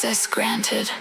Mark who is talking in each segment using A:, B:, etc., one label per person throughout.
A: Access granted.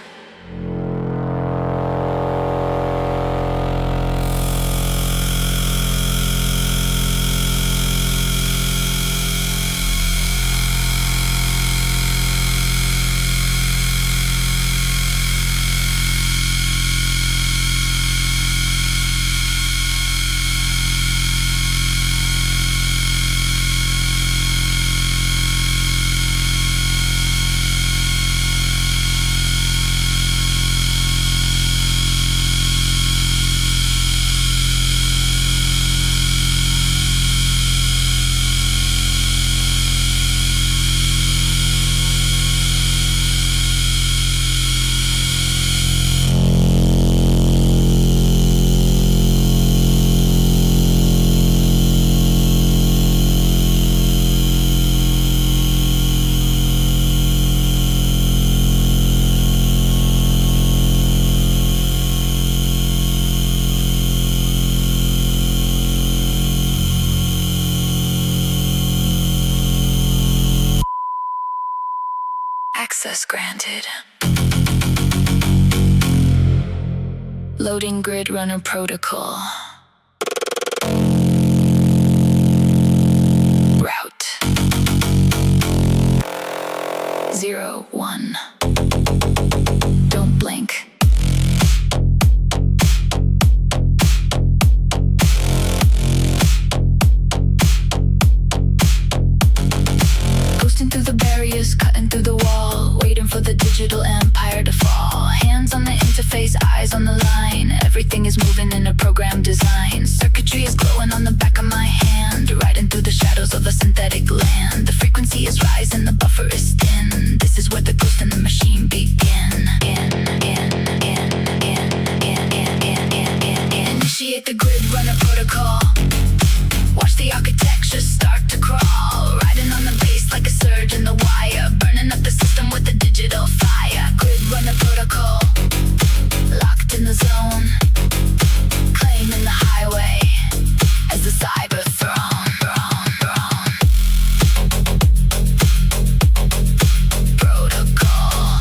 A: Access granted. Loading grid runner protocol. Route 01. Don't blink. Ghosting through the barriers, cutting through the wall, waiting for the digital empire to fall. Hands on the interface, eyes on the line. Everything is moving in a program design. Circuitry is glowing on the back of my hand, riding through the shadows of a synthetic land. The frequency is rising, the buffer is thin. This is where the ghost and the machine begin. Initiate the grid runner protocol. Watch the architecture start to crawl, riding on the bass like a surge in the wire, burning up the system with the digital fire. Grid runner protocol, locked in the zone, claiming the highway as the cyber throne. Protocol,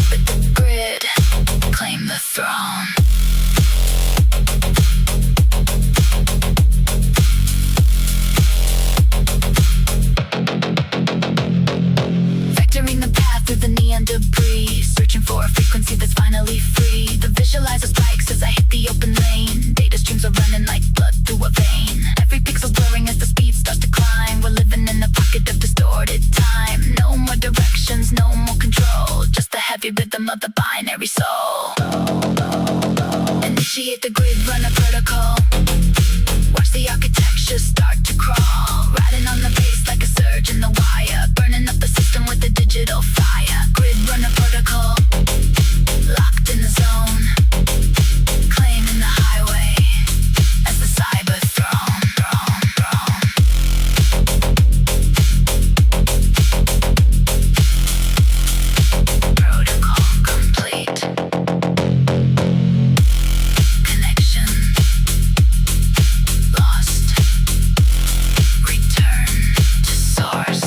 A: with the grid, claim the throne. Debris, searching for a frequency that's finally free. The visualizer spikes as I hit the open lane. Data streams are running like blood through a vein. Every pixel blurring as the speed starts to climb. We're living in a pocket of distorted time. No more directions, no more control, just the heavy rhythm of the binary soul. Initiate the grid runner protocol. Watch the architecture start to crawl, riding on the bass like a surge in the wire, burning up the system with the digital fire. Grid runner protocol, locked in the zone, claiming the highway as the cyber throne. Protocol complete. Connection lost. Return to source.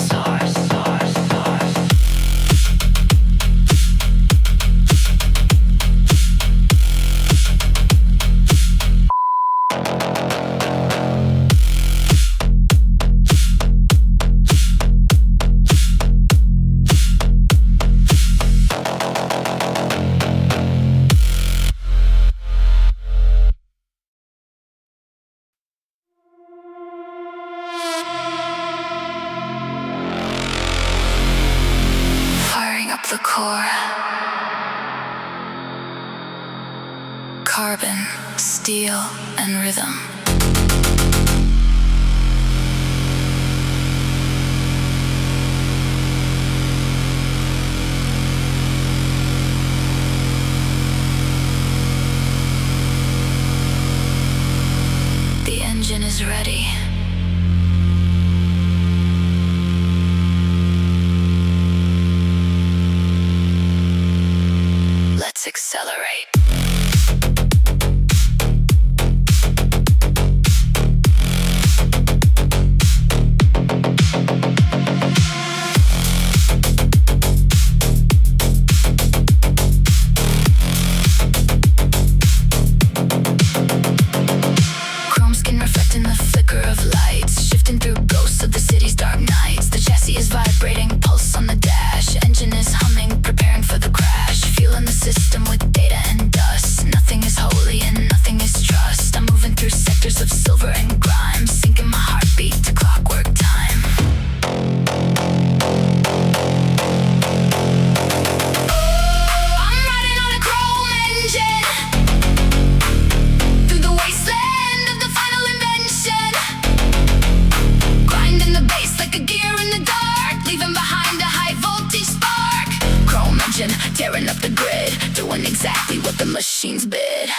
A: Firing up the core. Carbon, steel, and rhythm. The engine is ready. Let's accelerate. system with data and dust. Nothing is holy and nothing is trust. I'm moving through sectors of silver and grime, syncing my heartbeat to clockwork time. I'm riding on a chrome engine through the wasteland of the final invention, grinding the bass like a gear in the dark, leaving behind a high voltage spark. Chrome engine tearing up the grid, doing exactly what the machines bid.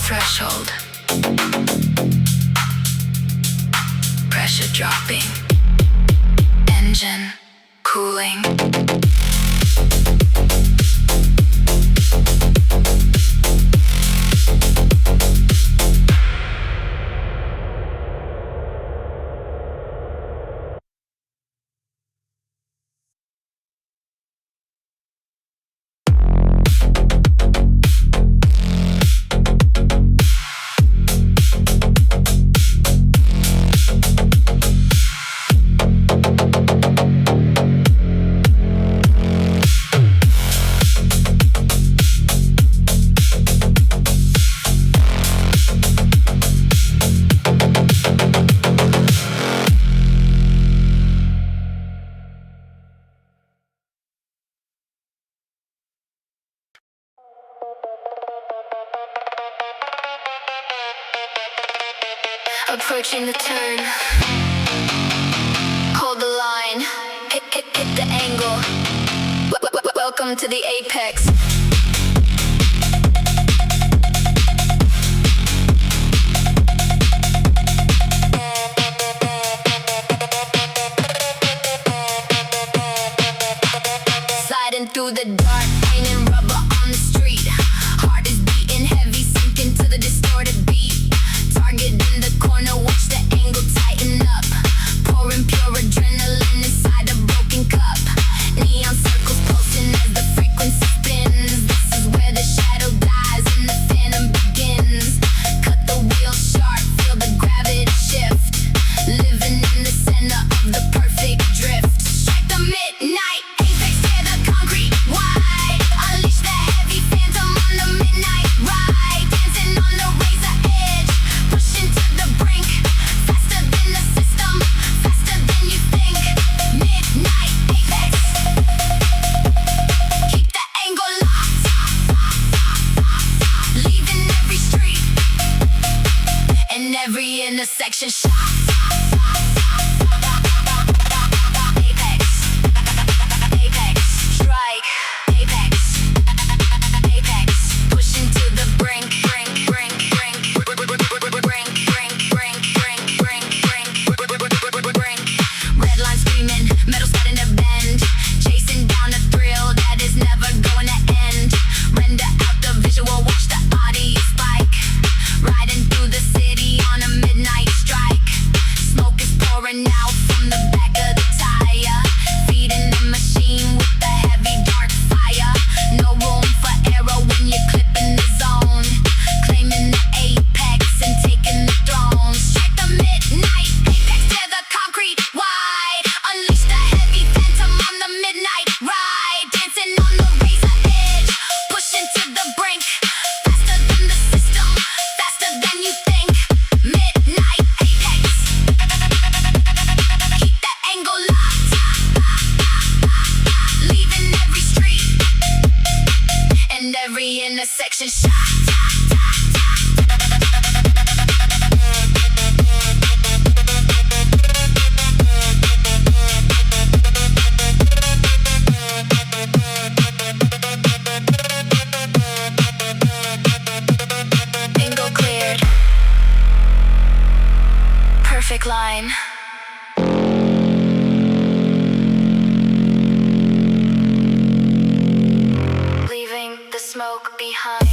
A: Threshold, pressure dropping, engine cooling. Approaching the turn, hold the line, hit the angle. Welcome to the apex. Sliding through the dark, painting rubber on the street. Heart is beating heavy, sinking to the distorted beat. Target in the corner, watch the angle tighten up. Pouring pure adrenaline inside a broken cup. Neon circles pulsing as the frequency spins. This is where the shadow dies and the phantom begins. Cut the wheel sharp, feel the gravity shift. Living in the center of the perfect drift. Strike the midnight apex, tear the concrete wide. Unleash the heavy phantom on the midnight ride. Dancing on the razor edge, pushing to the brink. Faster than the system, faster than you think. Midnight apex, keep the angle locked. Leaving every street and every intersection shot. Apex, apex, strike. Apex, apex, pushing to the brink, brink, brink, brink, brink, brink, brink, brink, brink, brink. Red line screaming, metal starting to bend, chasing down a thrill that is never going to end. Artillery in a section shot. Bingo cleared. Perfect line. Leaving the smoke behind.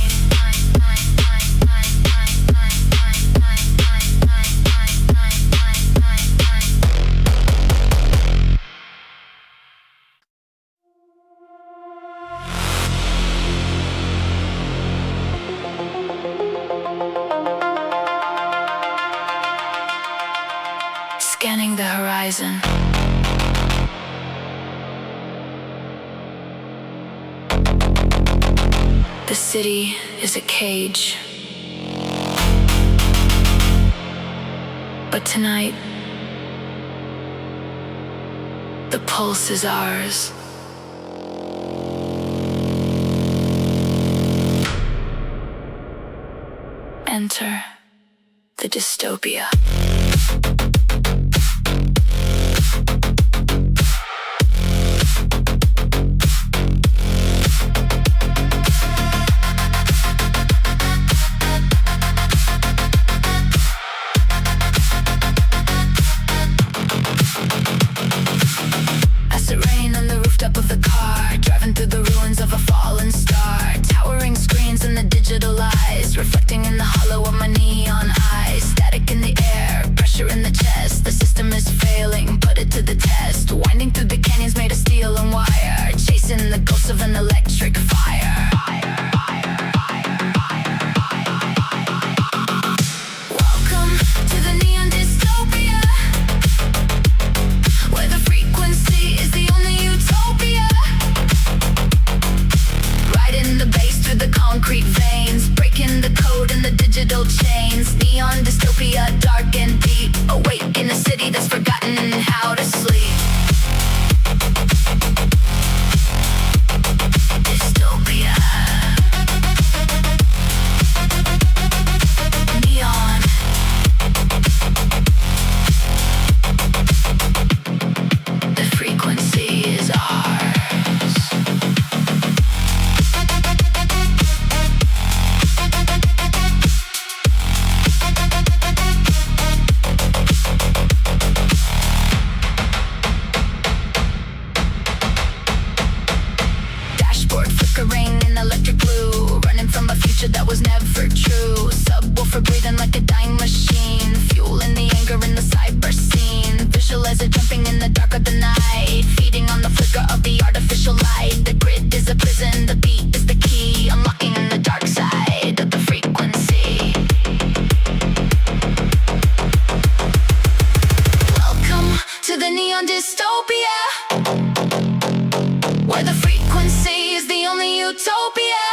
A: Scanning the horizon. The city is a cage. But tonight, the pulse is ours. Enter the dystopia. Up of the car, driving through the ruins of a fallen star. Towering screens and the digital eyes, reflecting in the hollow of my neon eyes. Static in the air, pressure in the chest. The system is failing, put it to the test. Winding through the canyons made of steel and wire, chasing the ghosts of an electric fire. Welcome to the neon dystopia, where the frequency is the only utopia. Riding the bass through the concrete veins, breaking the code in the digital chains. Neon dystopia, dark and deep, awake in a city that's forgotten how to sleep. Dystopia. Neon. The frequency is ours. Dashboard flickering in electric blue, running from a future that was never true. Subwoofer breathing like a dying machine, fueling the anger in the cyber scene. Visualizer jumping in the dark of the night, feeding on the flicker of the artificial light. The grid is a prison, the beat is the key, unlocking the dark side of the frequency. Welcome to the neon dystopia, where the frequency is the only utopia.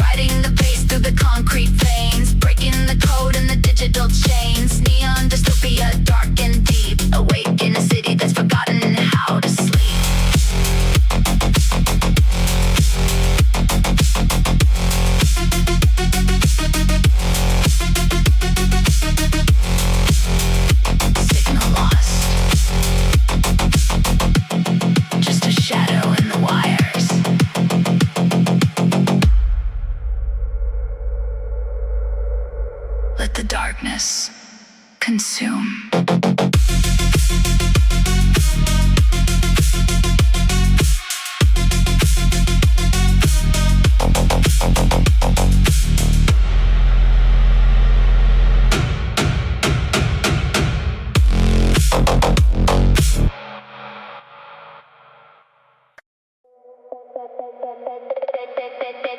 A: Riding the bass through the concrete veins, breaking the code in the digital chains. Neon dystopia, dark and deep, awake in a city that's forgotten how to sleep. Signal lost, just a shadow in the wires. Let the darkness consume.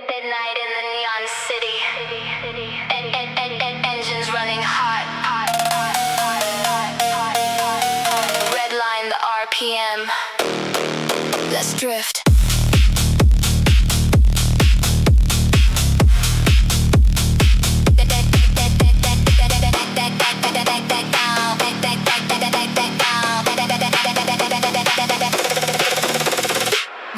A: Midnight in the neon city. Engines running hot. Redline the RPM. Let's drift.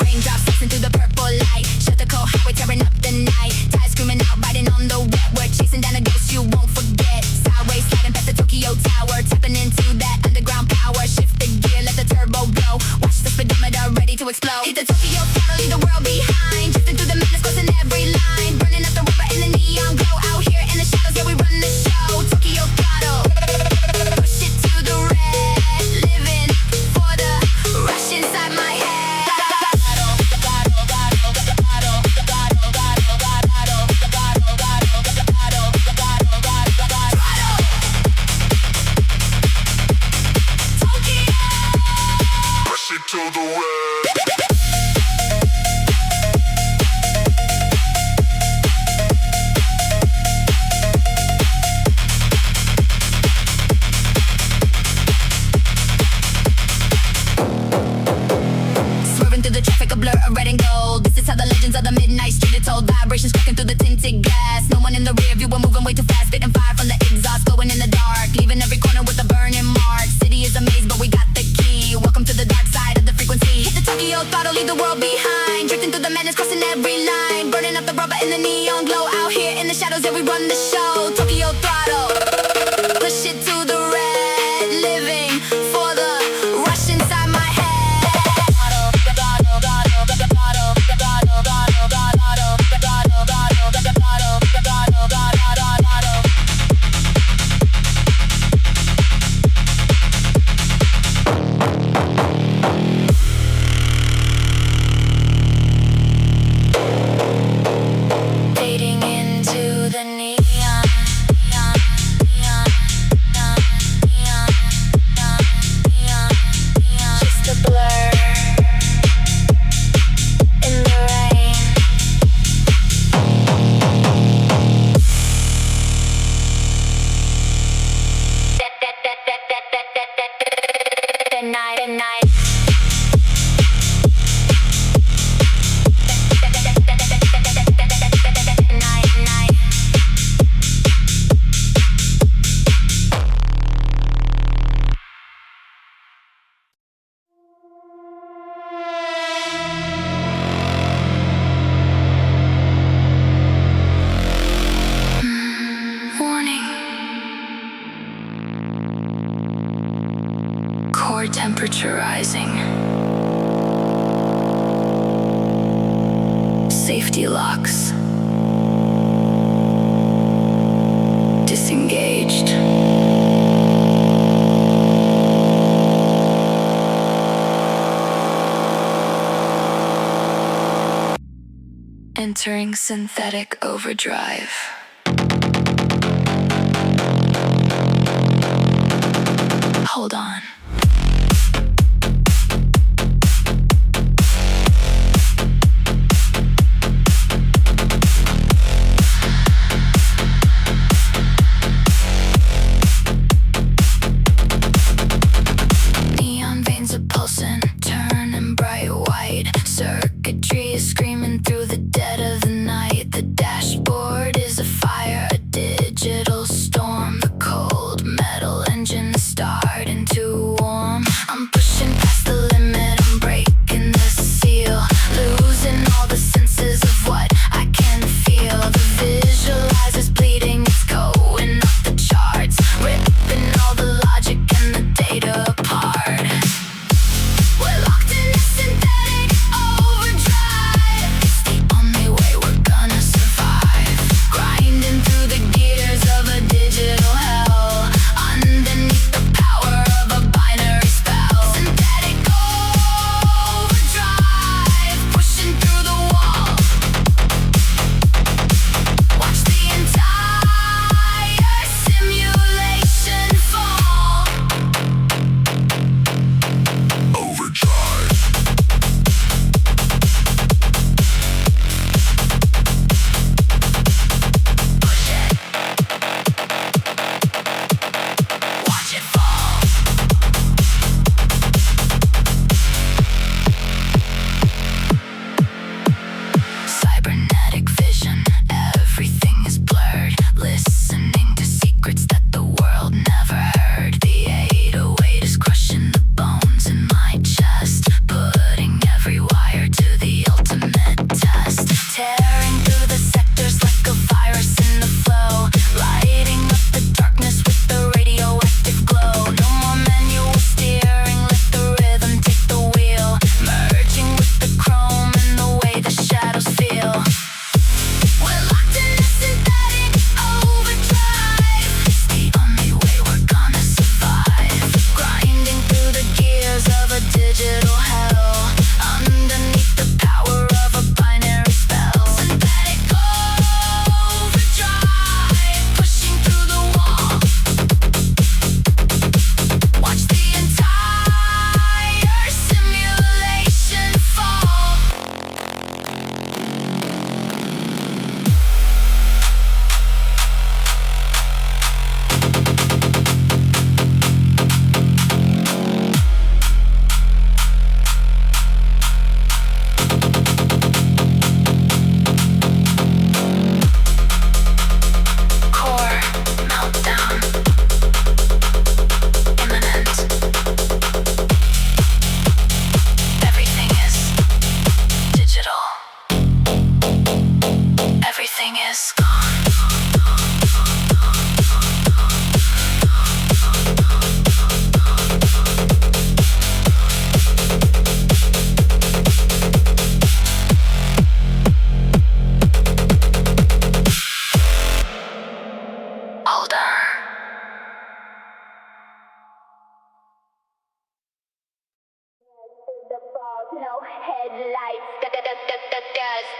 A: Raindrops racing through the purple light. Shut the cold highway, tearing up the night. Tires screaming out, riding on the wet. We're chasing down a ghost you won't forget. Sideways sliding past the Tokyo Tower, tapping into that underground power. Shift the gear, let the turbo blow. Watch the speedometer ready to explode. Hit the Tokyo Throttle, leave the world behind. Drifting through the madness, crossing every line. Burning up the rubber in the neon glow. Out here in the shadows, yeah, we run the show. Tokyo Throttle, push it to the red. Living for the rush inside my head.
B: To the red.
A: Swerving through the traffic, a blur of red and gold. This is how the legends of the midnight street are told. Vibrations cracking through the tinted glass. No one in the rear view, we're moving way too fast. Spitting fire from the exhaust, glowing in the dark. Leaving every corner with a burning mark. City is a maze, but we got the key. Welcome to the dark side of the frequency. Hit the Tokyo Throttle, leave the world behind. Drifting through the madness, crossing every line. Burning up the rubber in the neon glow. Out here in the shadows, yeah, we run the show. Tokyo Throttle, push it to the red. Living for the rush inside my head. Fading into the neon, neon, neon, neon, neon, neon, neon. Just a blur in the rain. The night. Warning. Core temperature rising. Safety locks disengaged. Entering synthetic overdrive. Hold on. Neon veins are pulsing, turning bright white. Circuitry is screaming through the dead of the night. The dashboard is afire, a digital storm. The cold metal engine is starting to warm. I'm pushing past the limit, I'm breaking the seal. Losing all the senses of what I can feel. The visualizer's bleeding, it's going off the charts. Ripping all the logic and the data apart. We're locked in a synthetic overdrive. It's the only way we're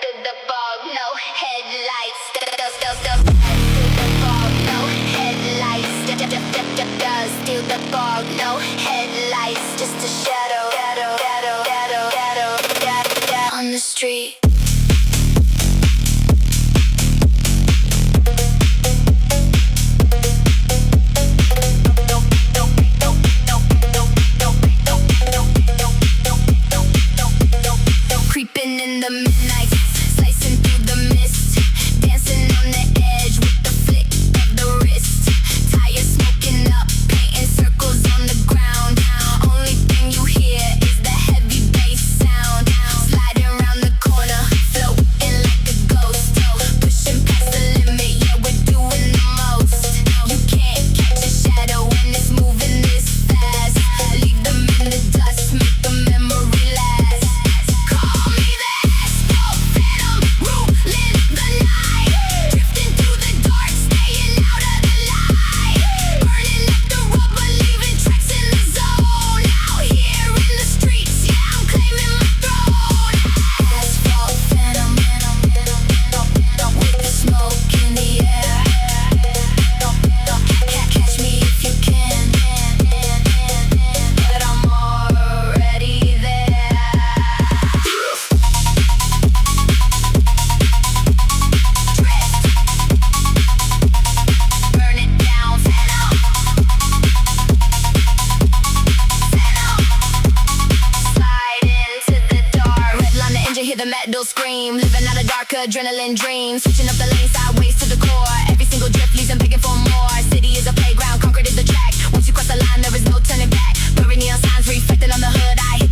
A: through the fog, no headlights. Dust through the fog, no headlights. Dust through the fog, no headlights. Just a shadow on the street. Creeping in the midnight, slicing through the mist, dancing on the edge with the flick of the wrist. Tires smoking up, painting circles on the ground. Only thing you hear is the heavy bass sound. Sliding around the corner, floating like a ghost. Pushing past the limit, yeah, we're doing the most. You can't catch a shadow when it's moving this fast. Leave them in the dust, make the memory last. Call me the Asphalt Phantom, ruling the night. Drifting through the dark, staying out of the light. Burning up the rubber, leaving tracks in the zone. Out here in the streets, yeah, I'm claiming my throne. Asphalt Phantom, with the smoke in the air. Catch me if you can, but I'm already there. Burn it down, Phantom. Slide into the dark. Redline the engine, hear the metal scream. Living out a dark adrenaline dream. Switching up the lane sideways to the core. Every single drift leaves them begging for more. City is a playground, concrete is the track. Once you cross the line, there is no turning back. Blurry neon signs reflected on the hood. I